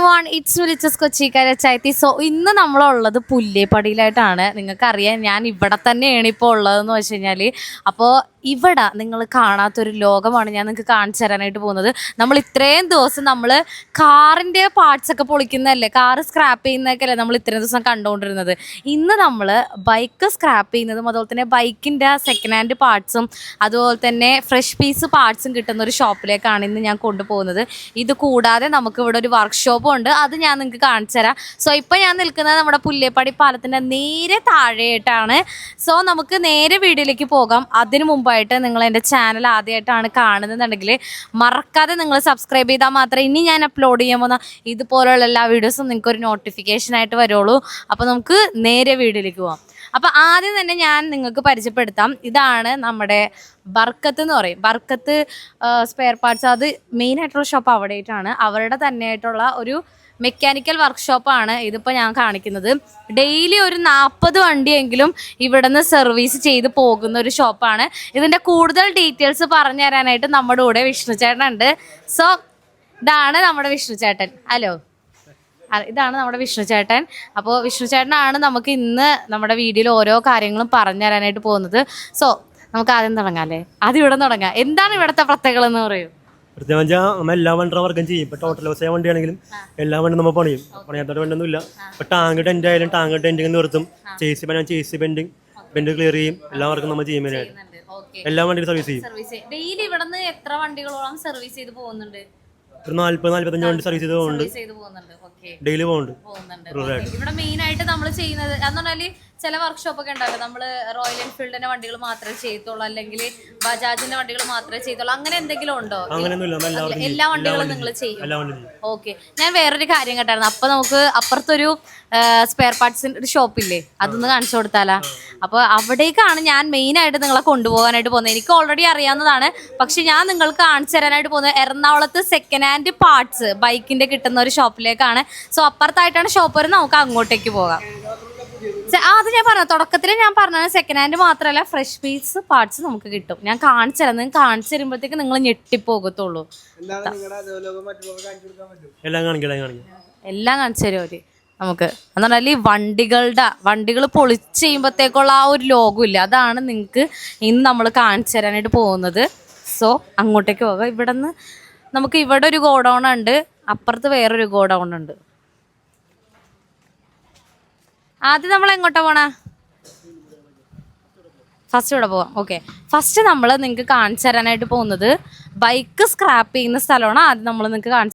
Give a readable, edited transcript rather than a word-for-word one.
everyone, it's Vichas Kochikarachaiti. So, ഇന്ന് നമ്മളുള്ളത് പുല്ലേപ്പടിയിലായിട്ടാണ്. നിങ്ങൾക്കറിയാം ഞാൻ ഇവിടെ തന്നെയാണ് ഇപ്പോൾ ഉള്ളതെന്ന് വെച്ച് കഴിഞ്ഞാൽ. അപ്പോൾ ഇവിടെ നിങ്ങൾ കാണാത്തൊരു ലോകമാണ് ഞാൻ നിങ്ങൾക്ക് കാണിച്ചു തരാനായിട്ട് പോകുന്നത്. നമ്മൾ ഇത്രയും ദിവസം നമ്മൾ കാറിൻ്റെ പാർട്സൊക്കെ പൊളിക്കുന്നതല്ലേ, കാറ് സ്ക്രാപ്പ് ചെയ്യുന്നതൊക്കെ അല്ലേ നമ്മൾ ഇത്രയും ദിവസം കണ്ടുകൊണ്ടിരുന്നത്. ഇന്ന് നമ്മൾ ബൈക്ക് സ്ക്രാപ്പ് ചെയ്യുന്നതും അതുപോലെ തന്നെ ബൈക്കിൻ്റെ സെക്കൻഡ് ഹാൻഡ് പാർട്സും അതുപോലെ തന്നെ ഫ്രഷ് പീസ് പാർട്സും കിട്ടുന്ന ഒരു ഷോപ്പിലേക്കാണ് ഇന്ന് ഞാൻ കൊണ്ടുപോകുന്നത്. ഇത് കൂടാതെ നമുക്ക് ഇവിടെ ഒരു വർക്ക്ഷോപ്പും ഉണ്ട്, അത് ഞാൻ നിങ്ങൾക്ക് കാണിച്ചു തരാം. സോ ഇപ്പോൾ ഞാൻ നിൽക്കുന്നത് നമ്മുടെ പുല്ലേപ്പടി പാലത്തിൻ്റെ നേരെ താഴെയായിട്ടാണ്. സോ നമുക്ക് നേരെ വീഡിയോയിലേക്ക് പോകാം. അതിനു മുമ്പായിട്ട് നിങ്ങൾ എൻ്റെ ചാനൽ ആദ്യമായിട്ടാണ് കാണുന്നതെന്നുണ്ടെങ്കിൽ മറക്കാതെ നിങ്ങൾ സബ്സ്ക്രൈബ് ചെയ്താൽ മാത്രമേ ഇനി ഞാൻ അപ്ലോഡ് ചെയ്യാൻ പോകുന്ന ഇതുപോലുള്ള എല്ലാ വീഡിയോസും നിങ്ങൾക്കൊരു നോട്ടിഫിക്കേഷനായിട്ട് വരുള്ളൂ. അപ്പോൾ നമുക്ക് നേരെ വീഡിയോയിലേക്ക് പോകാം. അപ്പോൾ ആദ്യം തന്നെ ഞാൻ നിങ്ങൾക്ക് പരിചയപ്പെടുത്താം. ഇതാണ് നമ്മുടെ ബർക്കത്ത് എന്ന് പറയും. ബർക്കത്ത് സ്പെയർ പാർട്സ്, അത് മെയിനായിട്ടുള്ള ഷോപ്പ് അവിടെയായിട്ടാണ്. അവരുടെ തന്നെയായിട്ടുള്ള ഒരു മെക്കാനിക്കൽ വർക്ക്ഷോപ്പാണ് ഇതിപ്പോൾ ഞാൻ കാണിക്കുന്നത്. ഡെയിലി ഒരു 40 വണ്ടിയെങ്കിലും ഇവിടെ നിന്ന് സർവീസ് ചെയ്ത് പോകുന്ന ഒരു ഷോപ്പാണ്. ഇതിൻ്റെ കൂടുതൽ ഡീറ്റെയിൽസ് പറഞ്ഞു തരാനായിട്ട് നമ്മുടെ കൂടെ വിഷ്ണു ചേട്ടനുണ്ട്. സോ ഇതാണ് നമ്മുടെ വിഷ്ണു ചേട്ടൻ. ഹലോ, ഇതാണ് നമ്മുടെ വിഷ്ണു ചേട്ടൻ. അപ്പോൾ വിഷ്ണു ചേട്ടനാണ് നമുക്ക് ഇന്ന് നമ്മുടെ വീഡിയോയിൽ ഓരോ കാര്യങ്ങളും പറഞ്ഞു തരാനായിട്ട് പോകുന്നത്. സോ നമുക്ക് ആദ്യം തുടങ്ങാം അല്ലേ? ആദ്യം ഇവിടെ തുടങ്ങാം. എന്താണ് ഇവിടുത്തെ പ്രത്യേകത എന്ന് പറയൂ? പ്രത്യേകിച്ച് നമ്മൾ എല്ലാ വണ്ടി വർക്കും ചെയ്യും. ഇപ്പോൾ ടോട്ടൽ ബസ് വണ്ടിയാണെങ്കിലും എല്ലാ വണ്ടി നമ്മൾ പണിയും. പണിയാത്ത വണ്ടിയൊന്നും ഇല്ല. ഇപ്പോൾ ടാങ്ക് ടെൻറ്റ് ആയാലും ടാങ്ക് ടെൻറ്റിങ് നിർത്തും, ചേസി ബെൻഡ് ക്ലിയർ ചെയ്യും. എല്ലാ വർക്കും നമ്മൾ ചെയ്യും. എല്ലാ വണ്ടിയും സർവീസ് ചെയ്യും. ഡെയിലി ഇവിടെ നിന്ന് എത്ര വണ്ടികളോളം സർവീസ് ചെയ്ത് പോകുന്നുണ്ട്? ഒരു 40-45 വണ്ടി സർവീസ് ചെയ്ത് പോകുന്നുണ്ട്. ഡെയിലി പോകുന്നുണ്ട്. ഇവിടെ മെയിൻ ആയിട്ട് നമ്മൾ ചെയ്യുന്നത് എന്ന് പറഞ്ഞാല് ചില വർക്ക്ഷോപ്പ് ഒക്കെ ഉണ്ടാവില്ല, നമ്മള് റോയൽ എൻഫീൽഡിന്റെ വണ്ടികൾ മാത്രമേ ചെയ്യത്തുള്ളൂ, അല്ലെങ്കിൽ ബജാജിന്റെ വണ്ടികൾ മാത്രമേ ചെയ്യത്തുള്ളൂ, അങ്ങനെ എന്തെങ്കിലും ഉണ്ടോ? എല്ലാ വണ്ടികളും നിങ്ങൾ ചെയ്യും? ഓക്കെ. ഞാൻ വേറൊരു കാര്യം കേട്ടായിരുന്നു. അപ്പൊ നമുക്ക് അപ്പുറത്തൊരു സ്പെയർ പാർട്സിന്റെ ഒരു ഷോപ്പില്ലേ, അതൊന്ന് കാണിച്ചു കൊടുത്താലാ? അപ്പോൾ അവിടേക്കാണ് ഞാൻ മെയിൻ ആയിട്ട് നിങ്ങളെ കൊണ്ടുപോകാനായിട്ട് പോകുന്നത്. എനിക്ക് ഓൾറെഡി അറിയാവുന്നതാണ്, പക്ഷെ ഞാൻ നിങ്ങൾക്ക് കാണിച്ചു തരാനായിട്ട് പോകുന്നത് എറണാകുളത്ത് സെക്കൻഡ് ഹാൻഡ് പാർട്സ് ബൈക്കിന്റെ കിട്ടുന്ന ഒരു ഷോപ്പിലേക്കാണ്. സോ അപ്പുറത്തായിട്ടാണ് ഷോപ്പ് വരുന്നത്, നമുക്ക് അങ്ങോട്ടേക്ക് പോകാം. അത് ഞാൻ പറഞ്ഞു, തുടക്കത്തിൽ ഞാൻ പറഞ്ഞത് സെക്കൻഡ് ഹാൻഡ് മാത്രമല്ല ഫ്രഷ് പീസ് പാർട്സ് നമുക്ക് കിട്ടും. ഞാൻ കാണിച്ചു തരാം. നിങ്ങൾക്ക് കാണിച്ചു തരുമ്പോഴത്തേക്ക് നിങ്ങൾ ഞെട്ടിപ്പോകത്തുള്ളൂ. എല്ലാം കാണിച്ചു തരും അവര് നമുക്ക്. എന്ന് പറഞ്ഞാൽ ഈ വണ്ടികൾ പൊളിച്ച് ചെയ്യുമ്പോഴത്തേക്കുള്ള ആ ഒരു ലോഗമില്ല, അതാണ് നിങ്ങൾക്ക് ഇന്ന് നമ്മൾ കാണിച്ചു തരാനായിട്ട് പോകുന്നത്. സോ അങ്ങോട്ടേക്ക് പോകാം. ഇവിടെ നിന്ന് നമുക്ക് ഇവിടെ ഒരു ഗോഡൗൺ ഉണ്ട്, അപ്പുറത്ത് വേറൊരു ഗോഡൗൺ ഉണ്ട്. ആദ്യം നമ്മൾ എങ്ങോട്ടാ പോണേ? ഫസ്റ്റ് ഇവിടെ പോവാം. ഓക്കെ, ഫസ്റ്റ് നമ്മൾ നിങ്ങൾക്ക് കാണിച്ചു തരാനായിട്ട് പോകുന്നത് ബൈക്ക് സ്ക്രാപ്പ് ചെയ്യുന്ന സ്ഥലമാണ്. ആദ്യം നമ്മൾ നിങ്ങൾക്ക് കാണിച്ചു